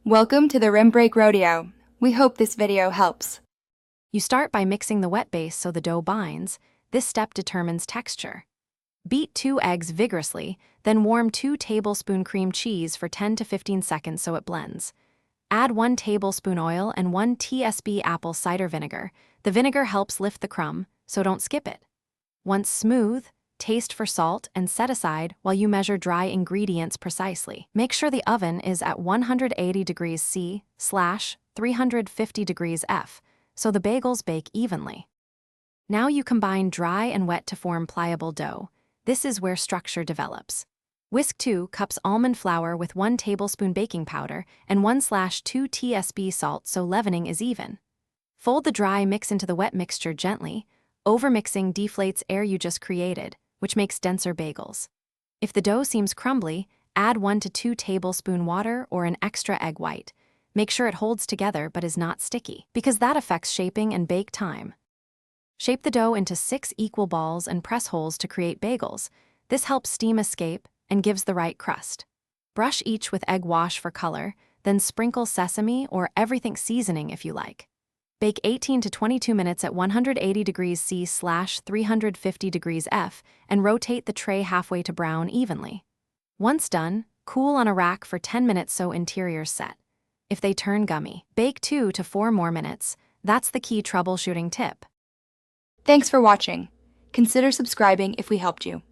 Welcome to the Rim Break Rodeo. We hope this video helps. You start by mixing the wet base so the dough binds. This step determines texture. Beat 2 eggs vigorously, then warm 2 tablespoon cream cheese for 10 to 15 seconds so it blends. Add 1 tablespoon oil and 1 tsp apple cider vinegar. The vinegar helps lift the crumb, so don't skip it. Once smooth, taste for salt and set aside while you measure dry ingredients precisely. Make sure the oven is at 180 degrees C/350 degrees F, so the bagels bake evenly. Now you combine dry and wet to form pliable dough. This is where structure develops. Whisk 2 cups almond flour with 1 tablespoon baking powder and 1/2 tsp salt so leavening is even. Fold the dry mix into the wet mixture gently. Overmixing deflates air you just created, which makes denser bagels. If the dough seems crumbly, add 1 to 2 tablespoon water or an extra egg white. Make sure it holds together but is not sticky, because that affects shaping and bake time. Shape the dough into 6 equal balls and press holes to create bagels. This helps steam escape and gives the right crust. Brush each with egg wash for color, then sprinkle sesame or everything seasoning if you like. Bake 18 to 22 minutes at 180 degrees C/350 degrees F and rotate the tray halfway to brown evenly. Once done, cool on a rack for 10 minutes so interiors set. If they turn gummy, bake 2 to 4 more minutes. That's the key troubleshooting tip. Thanks for watching. Consider subscribing if we helped you.